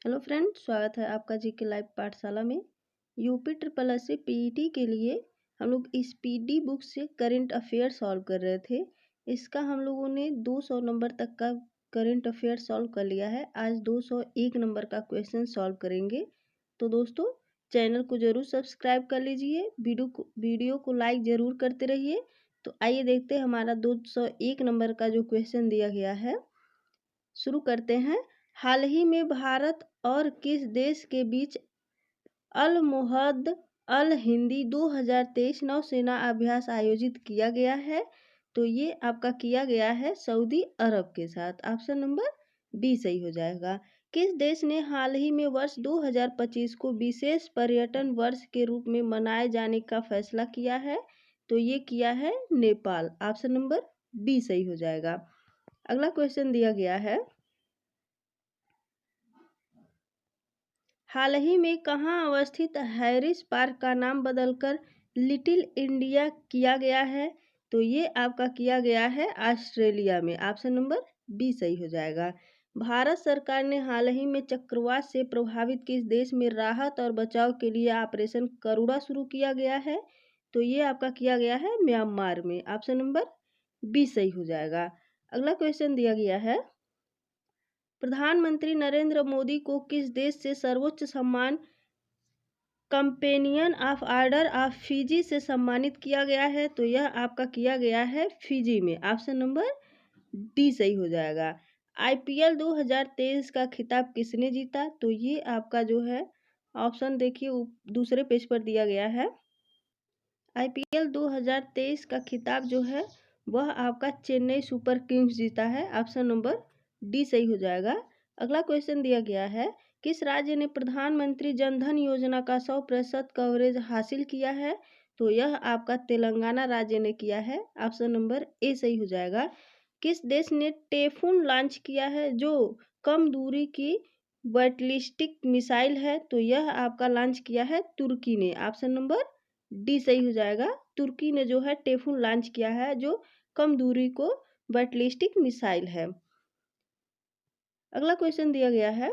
Hello friend, स्वागत है आपका जीके लाइव पाठशाला में। UP triple S C PET के लिए हम लोग इस पीडी बुक से करंट अफेयर सॉल्व कर रहे थे। इसका हम लोगों ने 200 नंबर तक का करंट अफेयर सॉल्व कर लिया है। आज 201 नंबर का क्वेश्चन सॉल्व करेंगे। तो दोस्तों, चैनल को जरूर सब्सक्राइब कर लीजिए, वीडियो को लाइक ज़रूर करते रहिए। तो आइए देखते हैं हमारा 201 नंबर का जो क्वेश्चन दिया गया है। शुरू करते हैं। हाल ही में भारत और किस देश के बीच अल मुहद्द अल हिंदी 2023 नौसेना अभ्यास आयोजित किया गया है? तो ये आपका किया गया है सऊदी अरब के साथ। ऑप्शन नंबर बी सही हो जाएगा। किस देश ने हाल ही में वर्ष 2025 को विशेष पर्यटन वर्ष के रूप में मनाए जाने का फैसला किया है? तो ये किया है नेपाल। ऑप्शन नंबर बी सही हो जाएगा। अगला क्वेश्चन दिया गया है। हाल ही में कहाँ अवस्थित हैरिस पार्क का नाम बदलकर लिटिल इंडिया किया गया है? तो ये आपका किया गया है ऑस्ट्रेलिया में। ऑप्शन नंबर बी सही हो जाएगा। भारत सरकार ने हाल ही में चक्रवात से प्रभावित किस देश में राहत और बचाव के लिए ऑपरेशन करुणा शुरू किया गया है? तो ये आपका किया गया है म्यांमार में। ऑप्शन नंबर बी सही हो जाएगा। अगला क्वेश्चन दिया गया है। प्रधानमंत्री नरेंद्र मोदी को किस देश से सर्वोच्च सम्मान companion of order of Fiji से सम्मानित किया गया है? तो यह आपका किया गया है फिजी में। ऑप्शन नंबर डी सही हो जाएगा। आईपीएल 2023 का खिताब किसने जीता? तो ये आपका जो है ऑप्शन देखिए दूसरे पेज पर दिया गया है। आईपीएल 2023 का खिताब जो है वह आपका चेन्नई सुपर किंग्स जीता है। ऑप्शन नंबर डी सही हो जाएगा। अगला क्वेश्चन दिया गया है। किस राज्य ने प्रधानमंत्री जनधन योजना का 100% कवरेज हासिल किया है? तो यह आपका तेलंगाना राज्य ने किया है। ऑप्शन नंबर ए सही हो जाएगा। किस देश ने टेफून लॉन्च किया है जो कम दूरी की बैलिस्टिक मिसाइल है? तो यह आपका लॉन्च किया है तुर्की ने। ऑप्शन नंबर डी सही हो जाएगा। तुर्की ने जो है टेफून लॉन्च किया है जो कम दूरी को बैलिस्टिक मिसाइल है। अगला क्वेश्चन दिया गया है।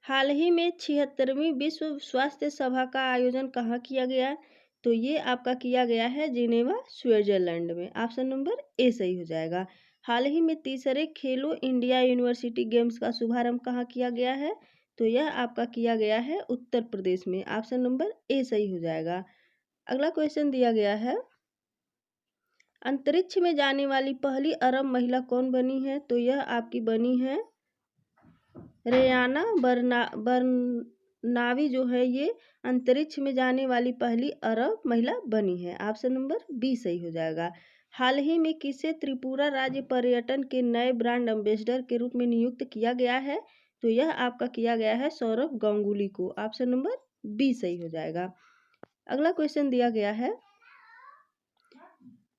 हाल ही में 76वीं विश्व स्वास्थ्य सभा का आयोजन कहाँ किया गया? तो ये आपका किया गया है जिनेवा स्विट्जरलैंड में। ऑप्शन नंबर ए सही हो जाएगा। हाल ही में तीसरे खेलो इंडिया यूनिवर्सिटी गेम्स का शुभारंभ कहाँ किया गया है? तो यह आपका किया गया है उत्तर प्रदेश में। ऑप्शन नंबर ए सही हो जाएगा। अगला क्वेश्चन दिया गया है। अंतरिक्ष में जाने वाली पहली अरब महिला कौन बनी है? तो यह आपकी बनी है रेयाना बरनावी जो है ये अंतरिक्ष में जाने वाली पहली अरब महिला बनी है। ऑप्शन नंबर बी सही हो जाएगा। हाल ही में किसे त्रिपुरा राज्य पर्यटन के नए ब्रांड एम्बेसडर के रूप में नियुक्त किया गया है? तो यह आपका किया गया है सौरभ गांगुली को। ऑप्शन नंबर बी सही हो जाएगा। अगला क्वेश्चन दिया गया है।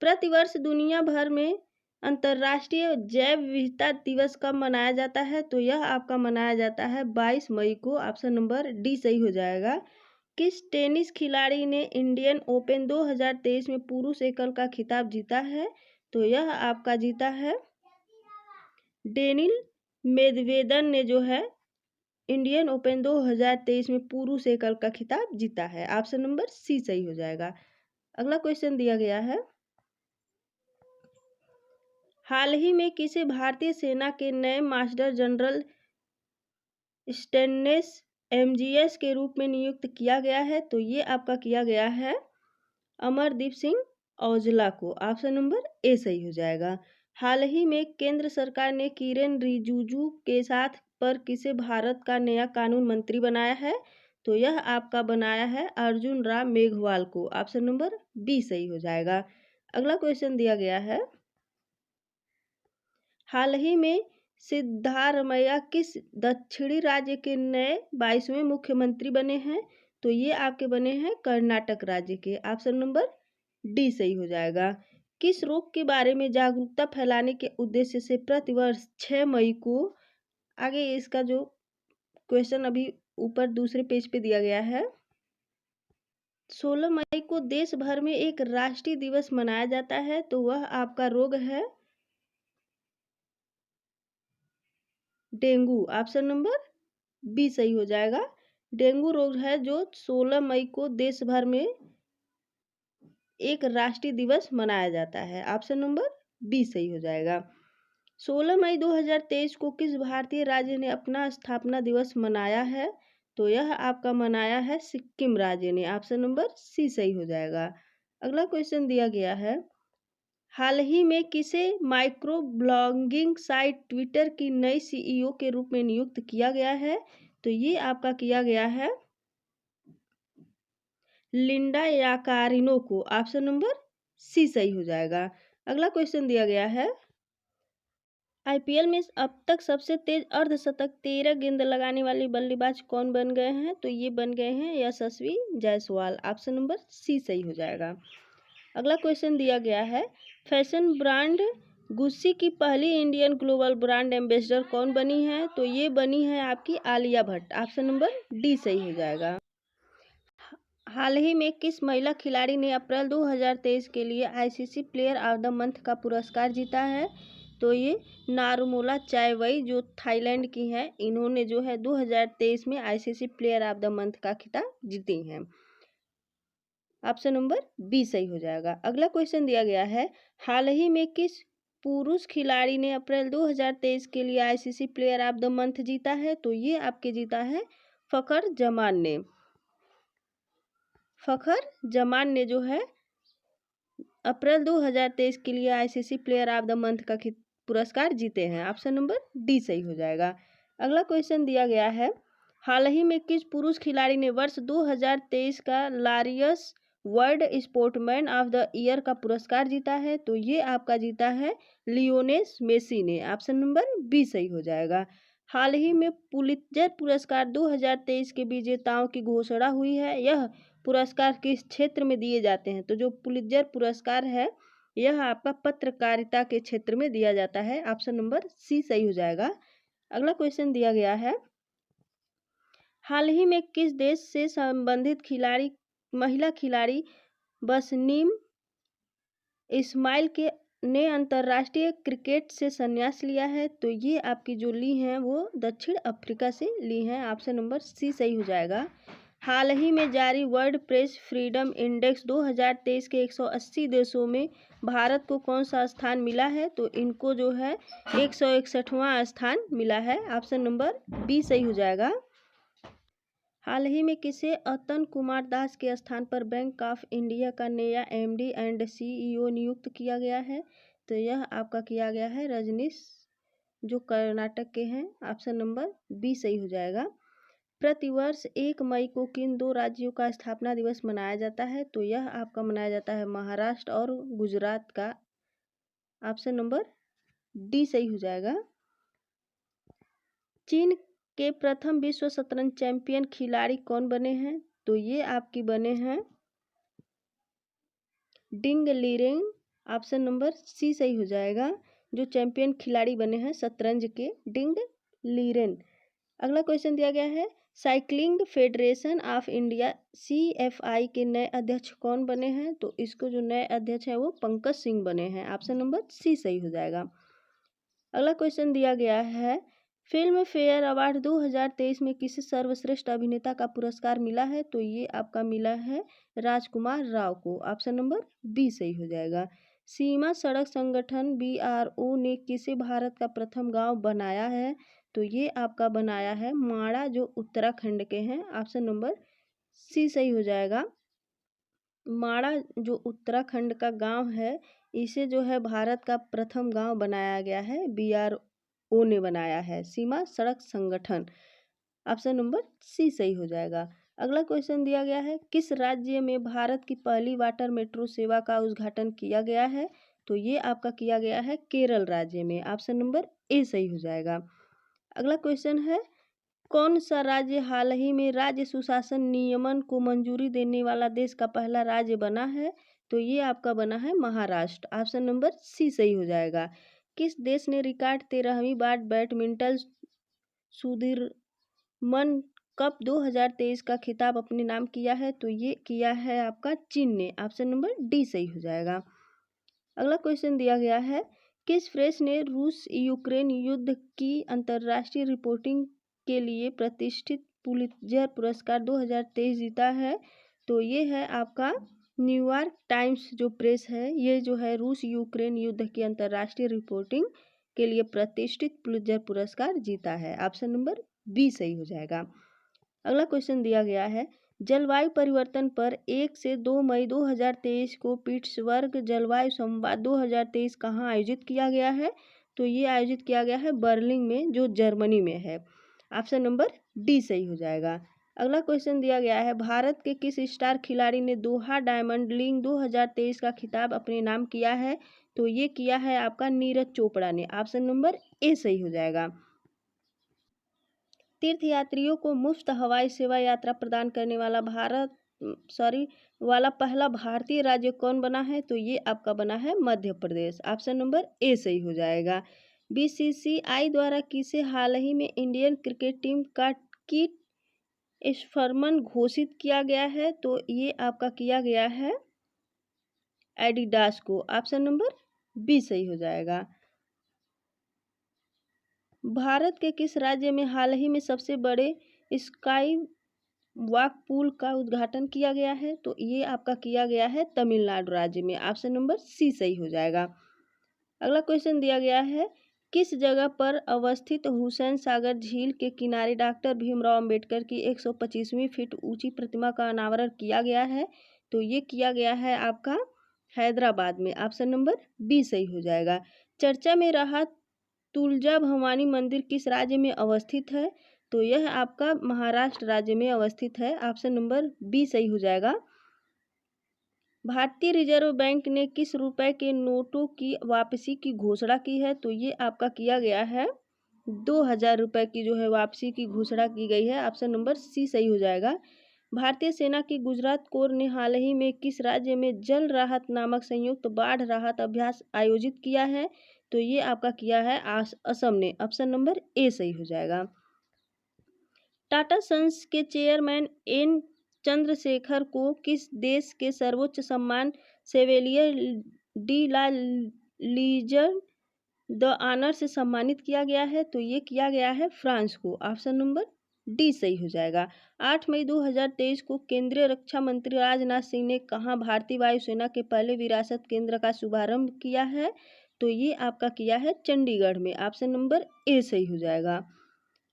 प्रतिवर्ष दुनिया भर में अंतर्राष्ट्रीय जैव विविधता दिवस कब मनाया जाता है? तो यह आपका मनाया जाता है 22 मई को। ऑप्शन नंबर डी सही हो जाएगा। किस टेनिस खिलाड़ी ने इंडियन ओपन 2023 में पुरुष एकल का खिताब जीता है? तो यह आपका जीता है डेनिल मेदवेदेव ने जो है इंडियन ओपन 2023 में पुरुष एकल का खिताब जीता है। ऑप्शन नंबर सी सही हो जाएगा। अगला क्वेश्चन दिया गया है। हाल ही में किसे भारतीय सेना के नए मास्टर जनरल स्टेनलेस एमजीएस के रूप में नियुक्त किया गया है? तो ये आपका किया गया है अमरदीप सिंह औजला को। ऑप्शन नंबर ए सही हो जाएगा। हाल ही में केंद्र सरकार ने किरेन रिजिजू के साथ पर किसे भारत का नया कानून मंत्री बनाया है? तो यह आपका बनाया है अर्जुन राम मेघवाल को। ऑप्शन नंबर बी सही हो जाएगा। अगला क्वेश्चन दिया गया है। हाल ही में सिद्धारमैया किस दक्षिणी राज्य के नए 22वें मुख्यमंत्री बने हैं? तो ये आपके बने हैं कर्नाटक राज्य के। ऑप्शन नंबर डी सही हो जाएगा। किस रोग के बारे में जागरूकता फैलाने के उद्देश्य से प्रतिवर्ष 6 मई को, आगे इसका जो क्वेश्चन अभी ऊपर दूसरे पेज पे दिया गया है, 16 मई को देश भर में एक राष्ट्रीय दिवस मनाया जाता है। तो वह आपका रोग है डेंगू। ऑप्शन नंबर बी सही हो जाएगा। डेंगू रोग है जो 16 मई को देश भर में एक राष्ट्रीय दिवस मनाया जाता है। ऑप्शन नंबर बी सही हो जाएगा। 16 मई 2023 को किस भारतीय राज्य ने अपना स्थापना दिवस मनाया है? तो यह आपका मनाया है सिक्किम राज्य ने। ऑप्शन नंबर सी सही हो जाएगा। अगला क्वेश्चन दिया गया है, हाल ही में किसे माइक्रो ब्लॉगिंग साइट ट्विटर की नई सीईओ के रूप में नियुक्त किया गया है? तो ये आपका किया गया है लिंडा याकारिनो को। ऑप्शन नंबर सी सही हो जाएगा। अगला क्वेश्चन दिया गया है, आईपीएल में अब तक सबसे तेज अर्धशतक 13 गेंद लगाने वाली बल्लेबाज कौन बन गए हैं? तो ये बन गए हैं यशस्वी जायसवाल। ऑप्शन नंबर सी सही हो जाएगा। अगला क्वेश्चन दिया गया है, फैशन ब्रांड गुस्सी की पहली इंडियन ग्लोबल ब्रांड एम्बेसडर कौन बनी है? तो ये बनी है आपकी Alia Bhatt. Option number D सही हो जाएगा। हाल ही में किस महिला खिलाड़ी ने अप्रैल 2023 के लिए ICC player of the month का पुरस्कार जीता है? तो ये नारुमोला चाइवई जो थाईलैंड की हैं, इन्होंने जो है 2023 में ICC player of the month का खिताब जीती हैं। ऑप्शन नंबर बी सही हो जाएगा। अगला क्वेश्चन दिया गया है, हाल ही में किस पुरुष खिलाड़ी ने अप्रैल 2023 के लिए ICC player of the month जीता है? तो ये आपके जीता है फखर जमान ने। फखर जमान ने जो है अप्रैल 2023 के लिए ICC player of the month का पुरस्कार जीते हैं। ऑप्शन नंबर डी सही हो जाएगा। अगला क्वेश्चन दिया गया है, हाल ही में किस पुरुष खिलाड़ी ने वर्ष 2023 का Laureus world sportsman of the year का पुरस्कार जीता है? तो ये आपका जीता है लियोनेस मेसी ने। ऑप्शन नंबर बी सही हो जाएगा। हाल ही में पुलित्जर पुरस्कार 2023 के विजेताओं की घोषणा हुई है। यह पुरस्कार किस क्षेत्र में दिए जाते हैं? तो जो पुलित्जर पुरस्कार है यह आपका पत्रकारिता के क्षेत्र में दिया जाता है। ऑप्शन नंबर सी सही हो जाएगा। अगला क्वेश्चन दिया गया है, हाल ही में किस देश से संबंधित खिलाड़ी महिला खिलाड़ी बसनीम इस्माइल के ने अंतर्राष्ट्रीय क्रिकेट से संन्यास लिया है? तो ये आपकी जो ली हैं वो दक्षिण अफ्रीका से ली हैं। ऑप्शन नंबर सी सही हो जाएगा। हाल ही में जारी वर्ल्ड प्रेस फ्रीडम इंडेक्स 2023 के 180 देशों में भारत को कौन सा स्थान मिला है? तो इनको जो है 161वां स्थान मिला है। ऑप्शन नंबर बी सही हो जाएगा। हाल ही में किसे अतन कुमार दास के स्थान पर बैंक ऑफ इंडिया का नया एमडी एंड सीईओ नियुक्त किया गया है? तो यह आपका किया गया है रजनीश जो कर्नाटक के हैं। ऑप्शन नंबर बी सही हो जाएगा। प्रतिवर्ष 1 मई को किन दो राज्यों का स्थापना दिवस मनाया जाता है? तो यह आपका मनाया जाता है महाराष्ट्र और गुजरात का। ऑप्शन नंबर डी सही हो जाएगा। चीन के प्रथम विश्व शतरंज चैंपियन खिलाड़ी कौन बने हैं? तो ये आपकी बने हैं डिंग लीरेंग। ऑप्शन नंबर सी सही हो जाएगा। जो चैंपियन खिलाड़ी बने हैं शतरंज के डिंग लीरेन। अगला क्वेश्चन दिया गया है, cycling federation of India CFI के नए अध्यक्ष कौन बने हैं? तो इसको जो नए अध्यक्ष हैं वो पंकज सिंह बने हैं। ऑप्शन नंबर सी सही हो जाएगा। अगला क्वेश्चन दिया गया है, फिल्म फेयर अवार्ड 2023 में किसे सर्वश्रेष्ठ अभिनेता का पुरस्कार मिला है? तो ये आपका मिला है राजकुमार राव को। ऑप्शन नंबर बी सही हो जाएगा। सीमा सड़क संगठन बीआरओ ने किसे भारत का प्रथम गांव बनाया है? तो ये आपका बनाया है माड़ा जो उत्तराखंड के हैं। ऑप्शन नंबर सी सही हो जाएगा। माड़ा जो उत्तराखंड का गांव है इसे जो है भारत का प्रथम गांव बनाया गया है, बीआरओ ने बनाया है, सीमा सड़क संगठन। ऑप्शन नंबर सी सही हो जाएगा। अगला क्वेश्चन दिया गया है, किस राज्य में भारत की पहली वाटर मेट्रो सेवा का उद्घाटन किया गया है? तो ये आपका किया गया है केरल राज्य में। ऑप्शन नंबर ए सही हो जाएगा। अगला क्वेश्चन है, कौन सा राज्य हाल ही में राज्य सुशासन नियमन को मंजूरी देने वाला देश का पहला राज्य बना है? तो ये आपका बना है महाराष्ट्र। ऑप्शन नंबर सी सही हो जाएगा। किस देश ने रिकॉर्ड 13वीं बार बैडमिंटन सुदीर्मन कप 2023 का खिताब अपने नाम किया है? तो ये किया है आपका चीन ने। ऑप्शन नंबर डी सही हो जाएगा। अगला क्वेश्चन दिया गया है, किस प्रेस ने रूस यूक्रेन युद्ध की अंतर्राष्ट्रीय रिपोर्टिंग के लिए प्रतिष्ठित पुलित्जर पुरस्कार 2023 जीता है? तो ये है आपका न्यूयॉर्क टाइम्स जो प्रेस है, ये जो है रूस यूक्रेन युद्ध की अंतर्राष्ट्रीय रिपोर्टिंग के लिए प्रतिष्ठित पुलित्जर पुरस्कार जीता है। ऑप्शन नंबर बी सही हो जाएगा। अगला क्वेश्चन दिया गया है, जलवायु परिवर्तन पर 1 से 2 मई 2023 को पिट्सबर्ग जलवायु संवाद 2023 कहाँ आयोजित किया गया है? तो ये आयोजित किया गया है बर्लिन में, जो जर्मनी में है। ऑप्शन नंबर डी सही हो जाएगा। अगला क्वेश्चन दिया गया है, भारत के किस स्टार खिलाड़ी ने दोहा डायमंड लीग 2023 का खिताब अपने नाम किया है? तो ये किया है आपका नीरज चोपड़ा ने। ऑप्शन नंबर ए सही हो जाएगा। तीर्थयात्रियों को मुफ्त हवाई सेवा यात्रा प्रदान करने वाला पहला भारतीय राज्य कौन बना है? तो ये आपका बना है Madhya Pradesh. Option number A सही हो जाएगा। बीसीसीआई द्वारा किसे हाल ही में इंडियन क्रिकेट टीम का किट स्पॉन्सर घोषित किया गया है? तो ये आपका किया गया है एडिडास को। ऑप्शन नंबर बी सही हो जाएगा। भारत के किस राज्य में हाल ही में सबसे बड़े स्काई वॉक पुल का उद्घाटन किया गया है? तो ये आपका किया गया है तमिलनाडु राज्य में। ऑप्शन नंबर सी सही हो जाएगा। अगला क्वेश्चन दिया गया है, किस जगह पर अवस्थित हुसैन सागर झील के किनारे डॉक्टर भीमराव अंबेडकर की 125वीं फीट ऊंची प्रतिमा का अनावरण किया गया है? तो ये किया गया है आपका हैदराबाद में। ऑप्शन नंबर बी सही हो जाएगा। चर्चा में रहा तुलजा भवानी मंदिर किस राज्य में अवस्थित है? तो यह आपका महाराष्ट्र राज्य में अवस्थित है। ऑप्शन नंबर बी सही हो जाएगा। भारतीय रिजर्व बैंक ने किस रुपए के नोटों की वापसी की घोषणा की है? तो ये आपका किया गया है 2000 रुपए की जो है वापसी की घोषणा की गई है। ऑप्शन नंबर सी सही हो जाएगा। भारतीय सेना की गुजरात कोर ने हाल ही में किस राज्य में जल राहत नामक संयुक्त बाढ़ राहत अभ्यास आयोजित किया है? तो ये आपका किया है असम ने। ऑप्शन नंबर ए सही हो जाएगा। टाटा सन्स के चेयरमैन एन चंद्रशेखर को किस देश के सर्वोच्च सम्मान chevalier D La legion the honour से सम्मानित किया गया है? तो ये किया गया है फ्रांस को। ऑप्शन नंबर डी सही हो जाएगा। 8 मई 2023 को केंद्रीय रक्षा मंत्री राजनाथ सिंह ने कहाँ भारतीय वायुसेना के पहले विरासत केंद्र का शुभारंभ किया है? तो ये आपका किया है चंडीगढ़ में। ऑप्शन नंबर ए सही हो जाएगा।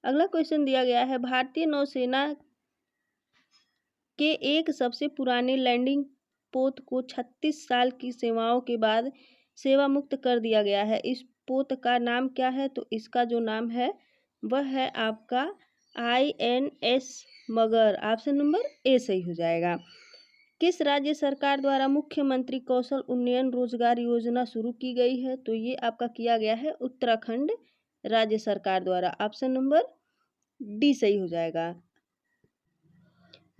अगला क्वेश्चन दिया गया है, भारतीय नौसेना के एक सबसे पुराने लैंडिंग पोत को 36 साल की सेवाओं के बाद सेवा मुक्त कर दिया गया है। इस पोत का नाम क्या है? तो इसका जो नाम है वह है आपका INS मगर। ऑप्शन नंबर ए सही हो जाएगा। किस राज्य सरकार द्वारा मुख्यमंत्री कौशल उन्नयन रोजगार योजना शुरू की गई है? तो ये आपका किया गया है उत्तराखंड राज्य सरकार द्वारा। ऑप्शन नंबर डी सही हो जाएगा।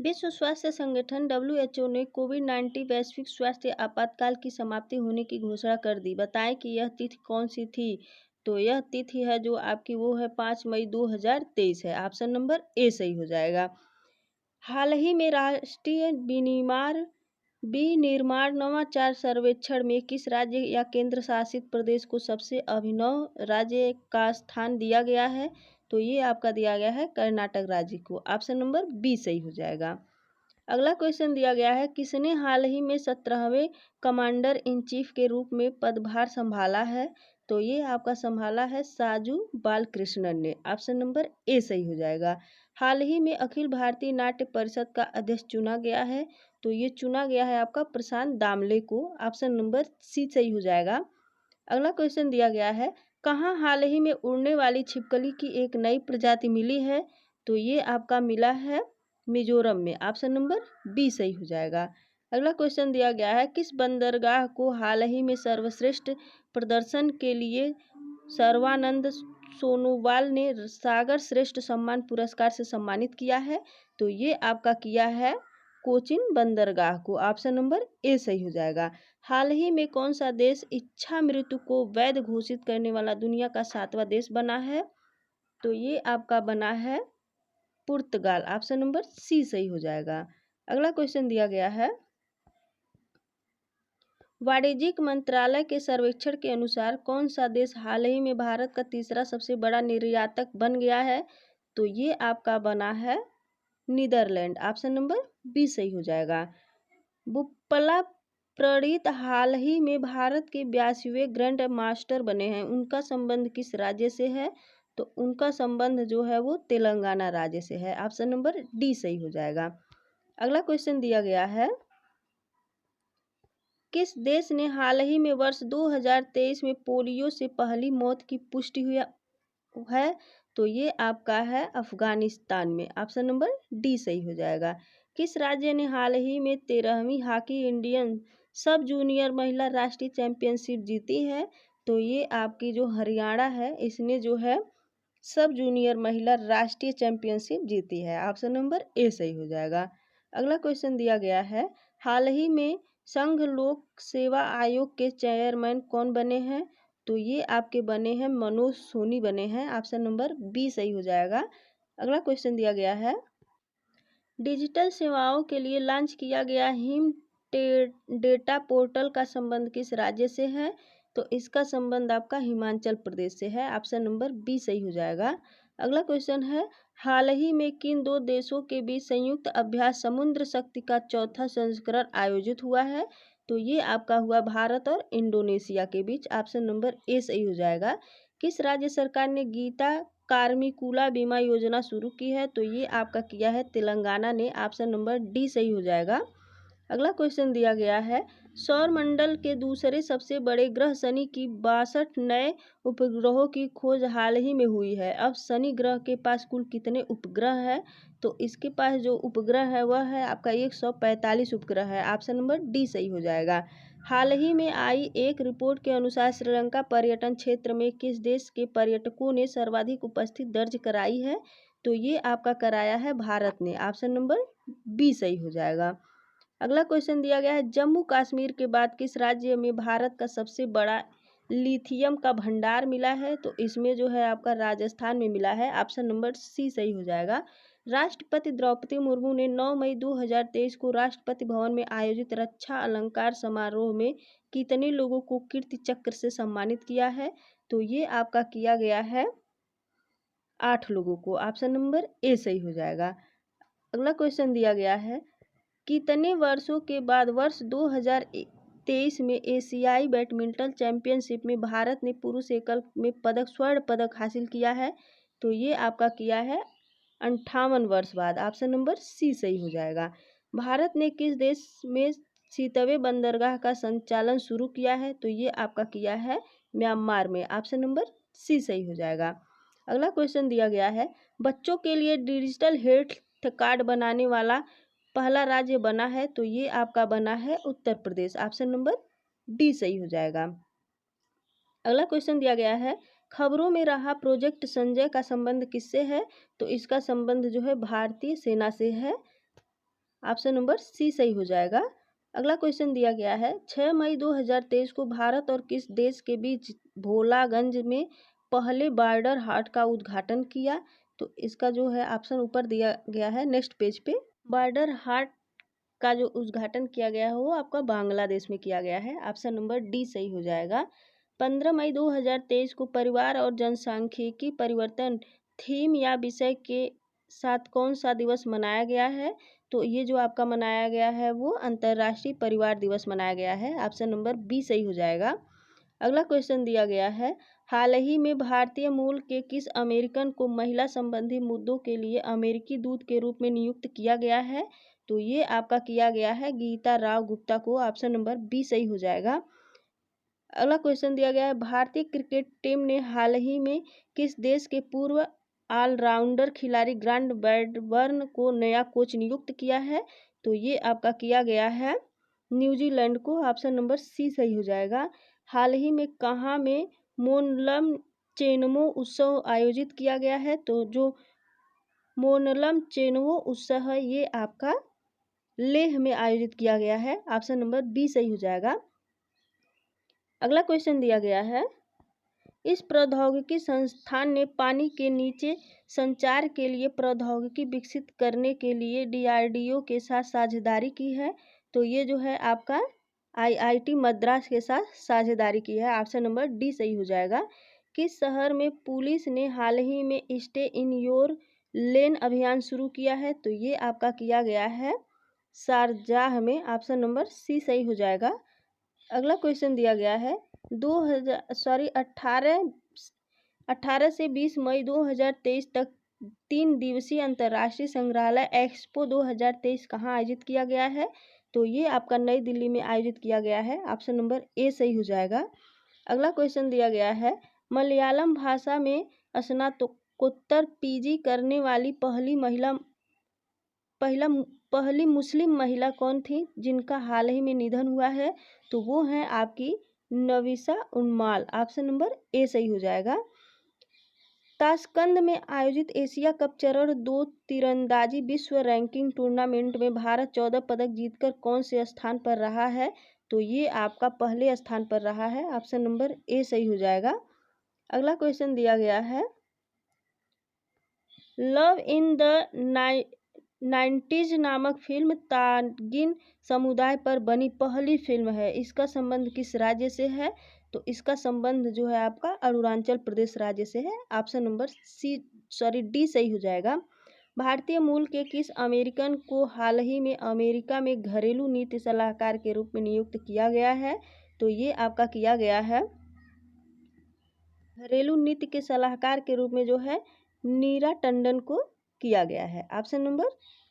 विश्व स्वास्थ्य संगठन WHO ने कोविड-19 वैश्विक स्वास्थ्य आपातकाल की समाप्ति होने की घोषणा कर दी। बताएं कि यह तिथि कौन सी थी? तो यह तिथि है जो आपकी वो है 5 मई 2023 है। ऑप्शन नंबर ए सही हो जाएगा। हाल ही में राष्ट्रीय विनिर्माण नवाचार सर्वेक्षण में किस राज्य या केंद्र शासित प्रदेश को सबसे अभिनव राज्य का स्थान दिया गया है? तो ये आपका दिया गया है कर्नाटक राज्य को। ऑप्शन नंबर बी सही हो जाएगा। अगला क्वेश्चन दिया गया है, किसने हाल ही में 17वें कमांडर इन चीफ के रूप में पदभार संभाला है? तो ये आपका संभाला है साजू बालकृष्णन ने। ऑप्शन नंबर ए सही हो जाएगा। हाल ही में अखिल भारतीय नाट्य परिषद का अध्यक्ष चुना गया है? तो ये चुना गया है आपका प्रशांत दामले को। ऑप्शन नंबर सी सही हो जाएगा। अगला क्वेश्चन दिया गया है, कहाँ हाल ही में उड़ने वाली छिपकली की एक नई प्रजाति मिली है? तो ये आपका मिला है मिजोरम में। ऑप्शन नंबर बी सही हो जाएगा। अगला क्वेश्चन दिया गया है, किस बंदरगाह को हाल ही में सर्वश्रेष्ठ प्रदर्शन के लिए सर्वानंद सोनोवाल ने सागर श्रेष्ठ सम्मान पुरस्कार से सम्मानित किया है? तो ये आपका किया है कोचिन बंदरगाह को। ऑप्शन नंबर ए सही हो जाएगा। हाल ही में कौन सा देश इच्छा मृत्यु को वैध घोषित करने वाला दुनिया का 7वां देश बना है? तो ये आपका बना है पुर्तगाल। ऑप्शन नंबर सी सही हो जाएगा। अगला क्वेश्चन दिया गया है, वाणिज्यिक मंत्रालय के सर्वेक्षण के अनुसार कौन सा देश हाल ही में भारत का तीसरा सबसे बड़ा निर्यातक बन गया है? तो ये आपका बना है नीदरलैंड। ऑप्शन नंबर बी सही हो जाएगा। बुप्पला प्रणीत हाल ही में भारत के 82वें ग्रैंड मास्टर बने हैं, उनका संबंध किस राज्य से है? तो उनका संबंध जो है वो तेलंगाना राज्य से है। ऑप्शन नंबर डी सही हो जाएगा। अगला क्वेश्चन दिया गया है, किस देश ने हाल ही में वर्ष 2023 में पोलियो से पहली मौत की पुष्टि हुई है? तो ये आपका है अफगानिस्तान में। ऑप्शन नंबर डी सही हो जाएगा। किस राज्य ने हाल ही में 13वीं हॉकी इंडियन सब जूनियर महिला राष्ट्रीय चैंपियनशिप जीती है? तो ये आपकी जो हरियाणा है, इसने जो है सब जूनियर महिला राष्ट्रीय चैंपियनशिप जीती है। ऑप्शन नंबर ए सही हो जाएगा। अगला क्वेश्चन दिया गया है, हाल ही में संघ लोक सेवा आयोग के चेयरमैन कौन बने हैं? तो ये आपके बने हैं मनोज सोनी बने हैं। ऑप्शन नंबर बी सही हो जाएगा। अगला क्वेश्चन दिया गया है, डिजिटल सेवाओं के लिए लॉन्च किया गया हिम डेटा पोर्टल का संबंध किस राज्य से है? तो इसका संबंध आपका हिमाचल प्रदेश से है। ऑप्शन नंबर बी सही हो जाएगा। अगला क्वेश्चन है, हाल ही में किन दो देशों के बीच संयुक्त अभ्यास समुद्र शक्ति का चौथा संस्करण आयोजित हुआ है? तो ये आपका हुआ भारत और इंडोनेशिया के बीच। ऑप्शन नंबर ए सही हो जाएगा। किस राज्य सरकार ने गीता कार्मिकुला बीमा योजना शुरू की है? तो ये आपका किया है तेलंगाना ने। ऑप्शन नंबर डी सही हो जाएगा। अगला क्वेश्चन दिया गया है, सौर मंडल के दूसरे सबसे बड़े ग्रह शनि की 62 नए उपग्रहों की खोज हाल ही में हुई है। अब शनि ग्रह के पास कुल कितने उपग्रह है? तो इसके पास जो उपग्रह है वह है आपका 145 उपग्रह है। ऑप्शन नंबर डी सही हो जाएगा। हाल ही में आई एक रिपोर्ट के अनुसार श्रीलंका पर्यटन क्षेत्र में किस देश के पर्यटकों ने सर्वाधिक उपस्थिति दर्ज कराई है? तो ये आपका कराया है भारत ने। ऑप्शन नंबर बी सही हो जाएगा। अगला क्वेश्चन दिया गया है, जम्मू कश्मीर के बाद किस राज्य में भारत का सबसे बड़ा लिथियम का भंडार मिला है? तो इसमें जो है आपका राजस्थान में मिला है। ऑप्शन नंबर सी सही हो जाएगा। राष्ट्रपति द्रौपदी मुर्मू ने 9 मई 2023 को राष्ट्रपति भवन में आयोजित रक्षा अलंकार समारोह में कितने लोगों को कीर्ति चक्र से सम्मानित किया है? तो ये आपका किया गया है 8 लोगों को। ऑप्शन नंबर ए सही हो जाएगा। अगला क्वेश्चन दिया गया है, कितने वर्षों के बाद वर्ष 2023 में एशियाई बैडमिंटन चैंपियनशिप में भारत ने पुरुष एकल में स्वर्ण पदक हासिल किया है? तो ये आपका किया है 58 वर्ष बाद। ऑप्शन नंबर सी सही हो जाएगा। भारत ने किस देश में सीतवे बंदरगाह का संचालन शुरू किया है? तो ये आपका किया है म्यांमार में। ऑप्शन नंबर सी सही हो जाएगा। अगला क्वेश्चन दिया गया है, बच्चों के लिए डिजिटल हेल्थ कार्ड बनाने वाला पहला राज्य बना है? तो ये आपका बना है Uttar Pradesh. Option number D सही हो जाएगा। अगला क्वेश्चन दिया गया है, खबरों में रहा प्रोजेक्ट संजय का संबंध किससे है? तो इसका संबंध जो है भारतीय सेना से है। ऑप्शन नंबर सी सही हो जाएगा। अगला क्वेश्चन दिया गया है, 6 मई 2023 को भारत और किस देश के बीच भोलागंज में पहले बॉर्डर हाट का उद्घाटन किया? तो इसका जो है ऑप्शन ऊपर दिया गया है नेक्स्ट पेज पे। बॉर्डर हाट का जो उद्घाटन किया गया है वो आपका बांग्लादेश में किया गया है। ऑप्शन नंबर डी सही हो जाएगा। 15 मई 2023 को परिवार और जनसांख्यिकी परिवर्तन थीम या विषय के साथ कौन सा दिवस मनाया गया है? तो ये जो आपका मनाया गया है वो अंतर्राष्ट्रीय परिवार दिवस मनाया गया है। ऑप्शन नंबर बी सही हो जाएगा। अगला क्वेश्चन दिया गया है, हाल ही में भारतीय मूल के किस अमेरिकन को महिला संबंधी मुद्दों के लिए अमेरिकी दूत के रूप में नियुक्त किया गया है? तो ये आपका किया गया है गीता राव गुप्ता को। ऑप्शन नंबर बी सही हो जाएगा। अगला क्वेश्चन दिया गया है, भारतीय क्रिकेट टीम ने हाल ही में किस देश के पूर्व ऑलराउंडर खिलाड़ी ग्रांट ब्रैडबर्न को नया कोच नियुक्त किया है? तो ये आपका किया गया है न्यूजीलैंड को। ऑप्शन नंबर सी सही हो जाएगा। हाल ही में कहाँ में मोनलम चेनमो उत्सव आयोजित किया गया है? तो जो मोनलम चेनमो उत्सव है ये आपका लेह में आयोजित किया गया है। ऑप्शन नंबर बी सही हो जाएगा। अगला क्वेश्चन दिया गया है, इस प्रौद्योगिकी संस्थान ने पानी के नीचे संचार के लिए प्रौद्योगिकी विकसित करने के लिए डीआरडीओ के साथ साझेदारी की है? तो ये जो है आपका आईआईटी मद्रास के साथ साझेदारी की है। ऑप्शन नंबर डी सही हो जाएगा। किस शहर में पुलिस ने हाल ही में स्टे इन योर लेन अभियान शुरू किया है? तो ये आपका किया गया है शारजाह में। ऑप्शन नंबर सी सही हो जाएगा। अगला क्वेश्चन दिया गया है 18 से 20 मई 2023 तक 3 दिवसीय अंतर्राष्ट्रीय संग्रहालय एक्सपो 2023 कहाँ आयोजित किया गया है? तो ये आपका नई दिल्ली में आयोजित किया गया है। ऑप्शन नंबर ए सही हो जाएगा। अगला क्वेश्चन दिया गया है मलयालम भाषा में स्नातकोत्तर पीजी करने वाली पहली मुस्लिम महिला कौन थी जिनका हाल ही में निधन हुआ है? तो वो हैं आपकी नविसा उन्माल। ऑप्शन नंबर ए सही हो जाएगा। ताशकंद में आयोजित एशिया कप चरण 2 तीरंदाजी विश्व रैंकिंग टूर्नामेंट में भारत 14 पदक जीतकर कौन से स्थान पर रहा है? तो ये आपका पहले स्थान पर रहा है। ऑप्शन नंबर ए सही हो जाएगा। अगला क्वेश्चन दिया गया है लव इन द 90s नामक फिल्म तागिन समुदाय पर बनी पहली फिल्म है। इसका संबंध किस राज्य से है? तो इसका संबंध जो है आपका अरुणाचल प्रदेश राज्य से है। ऑप्शन नंबर डी सही हो जाएगा। भारतीय मूल के किस अमेरिकन को हाल ही में अमेरिका में घरेलू नीति सलाहकार के रूप में नियुक्त किया गया है? तो ये आपका किया गया है घरेलू नीति के सलाहकार के रूप में जो है नीरा टंडन को किया गया है। ऑप्शन नंबर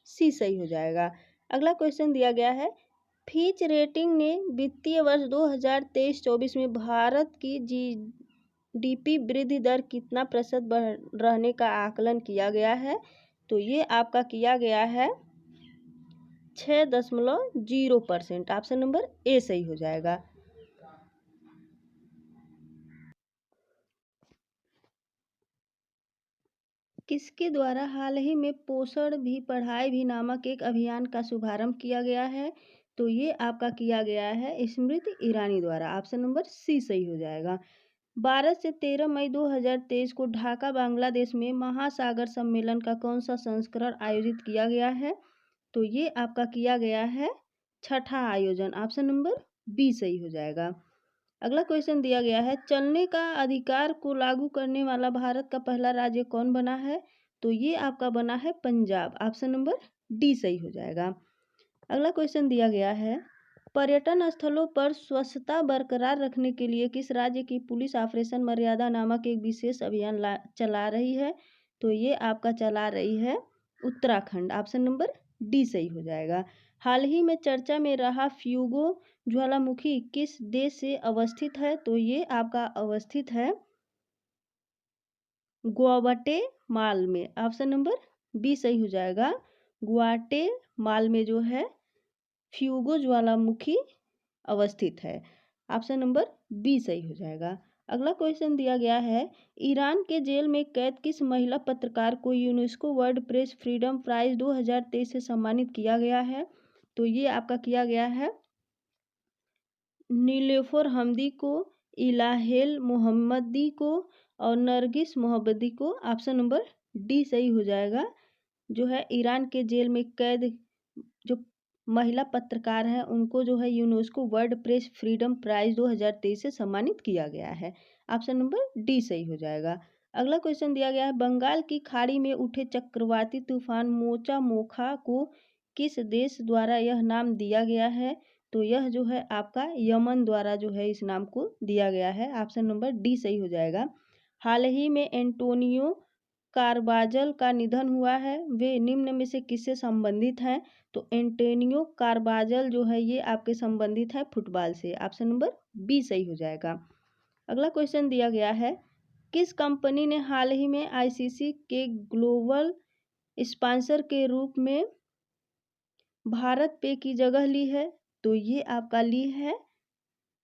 सी सही हो जाएगा। अगला क्वेश्चन दिया गया है फिच रेटिंग ने वित्तीय वर्ष 2023-24 में भारत की जीडीपी वृद्धि दर कितना प्रतिशत रहने का आकलन किया गया है? तो ये आपका किया गया है 6.0%। ऑप्शन नंबर ए सही हो जाएगा। किसके द्वारा हाल ही में पोषण भी पढ़ाई भी नामक एक अभियान का शुभारंभ किया गया है? तो ये आपका किया गया है स्मृति ईरानी द्वारा। ऑप्शन नंबर सी सही हो जाएगा। 12 से 13 मई 2023 को ढाका बांग्लादेश में महासागर सम्मेलन का कौन सा संस्करण आयोजित किया गया है? तो ये आपका किया गया है 6ठा आयोजन। ऑप्शन नंबर बी सही हो जाएगा। अगला क्वेश्चन दिया गया है चलने का अधिकार को लागू करने वाला भारत का पहला राज्य कौन बना है? तो ये आपका बना है पंजाब। ऑप्शन नंबर डी सही हो जाएगा। अगला क्वेश्चन दिया गया है पर्यटन स्थलों पर स्वच्छता बरकरार रखने के लिए किस राज्य की पुलिस ऑपरेशन मर्यादा नामक एक विशेष अभियान चला रही है? तो ये आपका चला रही है उत्तराखंड। ऑप्शन नंबर डी सही हो जाएगा। हाल ही में चर्चा में रहा फ्यूगो ज्वालामुखी किस देश से अवस्थित है? तो ये आपका अवस्थित है ग्वाटेमाल में। ऑप्शन नंबर बी सही हो जाएगा। ग्वाटेमाल में जो है फ्यूगो ज्वालामुखी अवस्थित है। ऑप्शन नंबर बी सही हो जाएगा। अगला क्वेश्चन दिया गया है ईरान के जेल में कैद किस महिला पत्रकार को UNESCO World Press Freedom Prize 2023 से सम्मानित किया गया है? तो ये आपका किया गया है नीलोफर हमदी को, इलाहेल मोहम्मदी को और नरगिस मोहम्मदी को। ऑप्शन नंबर डी सही हो जाएगा। जो है ईरान के जेल में कैद जो महिला पत्रकार हैं उनको जो है UNESCO World Press Freedom Prize 2023 से सम्मानित किया गया है। ऑप्शन नंबर डी सही हो जाएगा। अगला क्वेश्चन दिया गया है बंगाल की खाड़ी में उठे चक्रवाती तूफान मोचा मोखा को किस देश द्वारा यह नाम दिया गया है? तो यह जो है आपका यमन द्वारा जो है इस नाम को दिया गया है। ऑप्शन नंबर डी सही हो जाएगा। हाल ही में एंटोनियो कारबाजल का निधन हुआ है। वे निम्न में से किससे संबंधित हैं? तो एंटोनियो कारबाजल जो है ये आपके संबंधित है फुटबॉल से। ऑप्शन नंबर बी सही हो जाएगा। अगला क्वेश्चन दिया गया है किस कंपनी ने हाल ही में आईसीसी के ग्लोबल स्पॉन्सर के रूप में भारत पे की जगह ली है? तो ये आपका ली है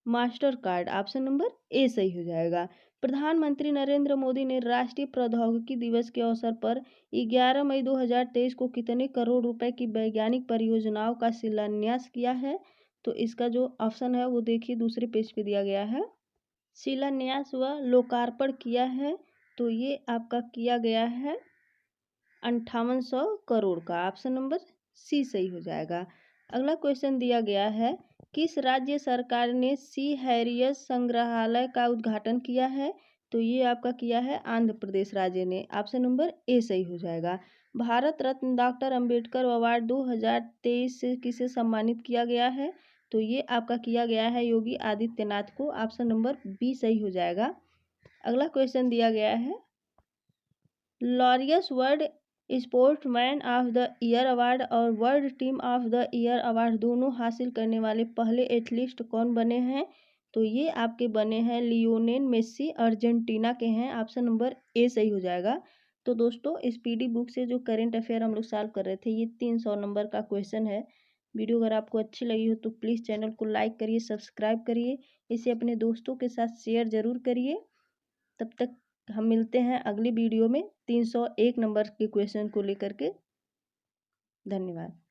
master card. Option number A सही हो जाएगा। प्रधानमंत्री नरेंद्र मोदी ने राष्ट्रीय प्रौद्योगिकी दिवस के अवसर पर 11 मई 2023 को कितने करोड़ रुपए की वैज्ञानिक परियोजनाओं का शिलान्यास किया है? तो इसका जो ऑप्शन है वो देखिए दूसरे पेज पे दिया गया है। शिलान्यास व लोकार्पण किया है तो ये आपका किया गया है 5800 करोड़ का। ऑप्शन नंबर सी सही हो जाएगा। अगला क्वेश्चन दिया गया है किस राज्य सरकार ने सी हैरियस संग्रहालय का उद्घाटन किया है? तो ये आपका किया है आंध्र प्रदेश राज्य ने। ऑप्शन नंबर ए सही हो जाएगा। भारत रत्न डॉक्टर अंबेडकर अवार्ड 2023 से किसे सम्मानित किया गया है? तो ये आपका किया गया है योगी आदित्यनाथ को। ऑप्शन नंबर बी सही हो जाएगा। अगला क्वेश्चन दिया गया है, Laureus world sportsman of the year award और world team of the year award दोनों हासिल करने वाले पहले एथलीट कौन बने हैं? तो ये आपके बने हैं लियोनेल मेसी, अर्जेंटीना के हैं। ऑप्शन नंबर ए सही हो जाएगा। तो दोस्तों स्पीडी बुक से जो करंट अफेयर हम लोग सॉल्व कर रहे थे, ये 300 नंबर का क्वेश्चन है। वीडियो अगर आपको अच्छी लगी हो तो प्लीज़ चैनल को लाइक करिए, सब्सक्राइब करिए, इसे अपने दोस्तों के साथ शेयर ज़रूर करिए। तब तक हम मिलते हैं अगली वीडियो में 301 नंबर के क्वेश्चन को लेकर के। धन्यवाद।